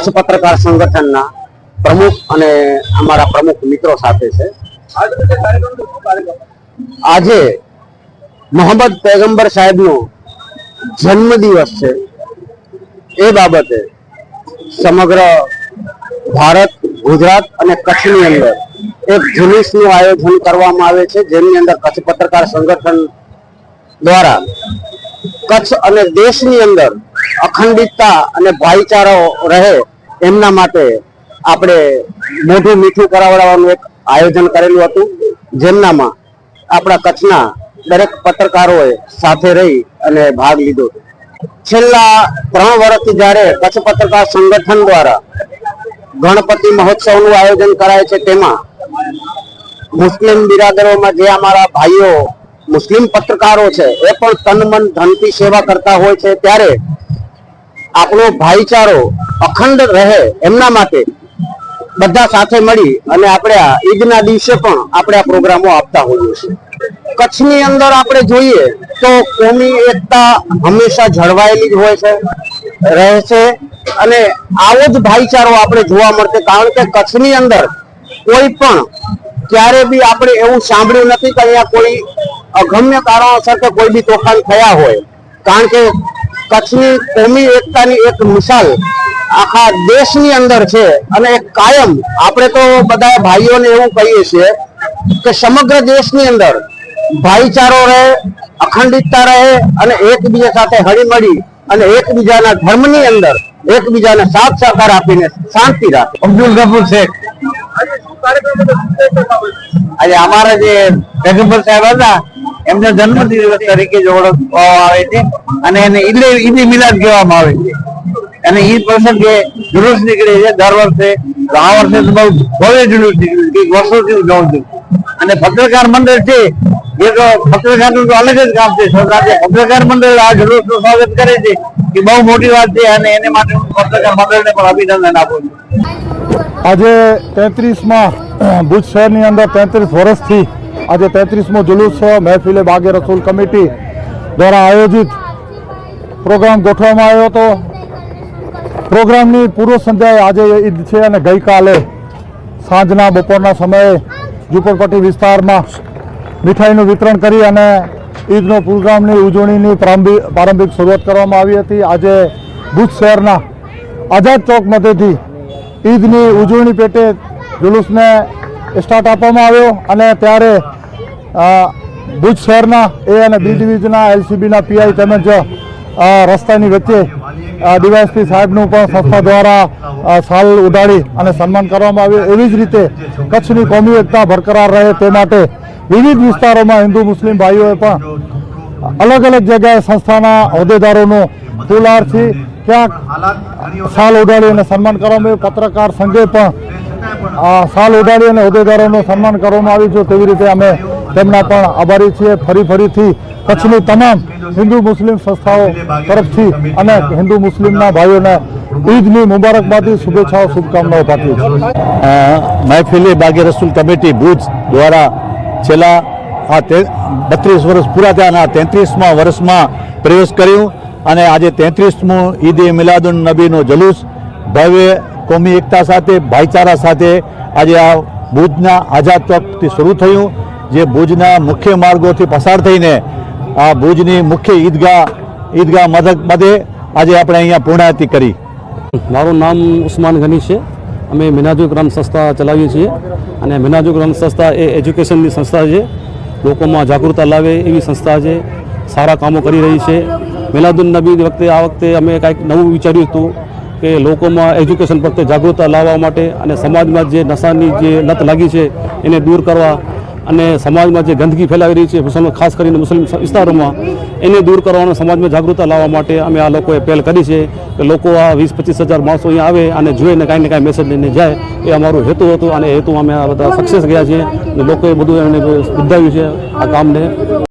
कच्छ पत्रकार संगठन प्रमुख અને અમારા પ્રમુખ મિત્રો સાથે છે। આજે મોહમ્મદ पैगंबर સાહેબનો જન્મદિવસ છે। એ બાબતે સમગ્ર ભારત ગુજરાત અને કચ્છની અંદર એક જુલુસનું આયોજન કરવામાં આવે છે, જેની અંદર કચ્છ પત્રકાર સંગઠન દ્વારા કચ્છ અને દેશની અંદર અખંડિતતા અને ભાઈચારો રહે એમના માટે આપણે મોઢું મીઠું કરાવડાવવાનું એક આયોજન કરેલું હતું, જેમનામાં આપણા કચ્છના દરેક પત્રકારોએ સાથે રહી અને ભાગ લીધો। છેલ્લા 3 વર્ષથી જ્યારે કચ્છ પત્રકાર સંગઠન દ્વારા ગણપતિ મહોત્સવનું આયોજન કરાય છે, તેમાં મુસ્લિમ બિરાદરોમાં જે અમારા ભાઈઓ મુસ્લિમ પત્રકારો છે એ પણ તન મન ધનથી સેવા કરતા હોય છે, ત્યારે આપણો ભાઈચારો અખંડ રહે એમના માટે બધા સાથે મળી અને આપણે આ ઈદના દિવસે પણ આપણે આ પ્રોગ્રામો આપતા હોઈએ છીએ। કચ્છની અંદર આપણે જોઈએ તો કોમી એકતા હંમેશા જળવાયેલી જ હોય છે, રહે છે અને આવો જ ભાઈચારો આપણે જોવા મળશે, કારણ કે કચ્છની અંદર કોઈ પણ ક્યારે બી આપણે એવું સાંભળ્યું નથી કે અહીંયા કોઈ અગમ્ય કારણોસર કે કોઈ બી તોફાન થયા હોય, કારણ કે કચ્છની કોમી એકતાની એક મિસાલ આખા દેશની અંદર છે। અને કાયમ આપણે તો બધા ભાઈઓને એવું કહીએ છીએ કે સમગ્ર દેશની અંદર ભાઈચારો રહે, અખંડિતતા રહે અને એકબીજા સાથે હળીમળી અને એકબીજાના ધર્મની અંદર એકબીજાને સાથ સહકાર આપીને શાંતિ રાખે। અબ્દુલ ગફુર શેખ આજે અમારા જે पैगंबर સાહેબ હતા એમનો જન્મદિવસ તરીકે ઓળખવામાં આવે છે અને એને ઈદ મિલાદ કહેવામાં આવે છે અને ઈ પ્રસંગે જુલુસ નીકળે છે દર વર્ષે। આ વર્ષે તો બહુ ભવ્ય જુલુસ નીકળ્યું છે, વર્ષોથી ઉજવવું છું અને પત્રકાર મંડળ છે એ તો પત્રકારનું તો અલગ જ કામ છે, પત્રકાર મંડળ આ જુલુસનું સ્વાગત કરે છે એ બહુ મોટી વાત છે અને એને માટે હું પત્રકાર મંડળને પણ અભિનંદન આપું છું। આજે 33માં ભુજ શહેરની અંદર 33 વર્ષથી આજે 33મો જુલુસ મહેફિલે બાગે રસૂલ કમિટી દ્વારા આયોજિત પ્રોગ્રામ ગોઠવવામાં આવ્યો હતો। પ્રોગ્રામની પૂર્વ સંધ્યાએ આજે ઈદ છે અને ગઈકાલે સાંજના બપોરના સમયે ઝુંપડપટ્ટી વિસ્તારમાં મીઠાઈનું વિતરણ કરી અને ઈદનો પ્રોગ્રામની ઉજવણીની પ્રારંભિક શરૂઆત કરવામાં આવી હતી। આજે ભુજ શહેરના આઝાદ ચોક મધ્યથી ઈદની ઉજવણી પેટે જુલુસને સ્ટાર્ટ આપવામાં આવ્યો અને ત્યારે ભુજ શહેરના એ અને બી ડિવિઝનના એલસીબીના પીઆઈ તેમજ રસ્તાની વચ્ચે ડીવાયએસપી સાહેબનું પણ સંસ્થા દ્વારા શાલ ઉડાડી અને સન્માન કરવામાં આવ્યું। એવી જ રીતે કચ્છની કોમી એકતા બરકરાર રહે તે માટે વિવિધ વિસ્તારોમાં હિન્દુ મુસ્લિમ ભાઈઓએ પણ અલગ અલગ જગ્યાએ સંસ્થાના હોદ્દેદારોનું ફૂલહારથી ક્યાંક શાલ ઉડાડી અને સન્માન કરવામાં આવ્યું। પત્રકાર સંઘે પણ શાલ ઉડાડી અને હોદ્દેદારોનું સન્માન કરવામાં આવ્યું છે, તેવી રીતે અમે તેમના પણ આભારી છીએ। ફરીથી કચ્છની તમામ હિન્દુ મુસ્લિમ સંસ્થાઓ તરફથી અને હિન્દુ મુસ્લિમના ભાઈઓને ઈદની મુબારકબાદી શુભેચ્છાઓ શુભકામનાઓ પાઠવી છે। મહેફિલે બાગે રસૂલ કમિટી ભુજ દ્વારા છેલ્લા 32 વર્ષ પૂરા થયાના 33મા વર્ષમાં પ્રવેશ કર્યું અને આજે 33મો ઈદ એ મિલાદુન નબીનો જલુસ ભવ્ય કોમી એકતા સાથે ભાઈચારા સાથે આજે આ ભુજના આઝાદ ચોકથી શરૂ થયું, જે ભુજના મુખ્ય માર્ગોથી પસાર થઈને આ ભુજની મુખ્ય ઈદગાહ મધે આજે આપણે અહીંયા પૂર્ણાહુતિ કરી। મારું નામ ઉસ્માન ગની છે। અમે મિનાજુલ ગ્રામ સંસ્થા ચલાવીએ છીએ અને મિનાજુલ ગ્રામ સંસ્થા એ એજ્યુકેશનની સંસ્થા છે, લોકોમાં જાગૃતતા લાવે એવી સંસ્થા છે, સારા કામો કરી રહી છે। મિલાદુન નબી વખતે આ વખતે અમે કંઈક નવું વિચાર્યું હતું કે લોકોમાં એજ્યુકેશન પ્રત્યે જાગૃતતા લાવવા માટે અને સમાજમાં જે નશાની જે લત લાગી છે એને દૂર કરવા અને સમાજમાં જે ગંદકી ફેલાવી રહી છે ખાસ કરીને મુસ્લિમ વિસ્તારોમાં એને દૂર કરવાનો સમાજમાં જાગૃતતા લાવવા માટે અમે આ લોકોએ પહેલ કરી છે કે લોકો આ 20-25 હજાર માણસો અહીંયા આવે અને જોઈને કાંઈ ને કાંઈ મેસેજ લઈને જાય, એ અમારું હેતુ હતું અને હેતુ અમે આ બધા સક્સેસ ગયા છીએ અને લોકોએ બધું એમને બિરદાવ્યું છે આ કામને।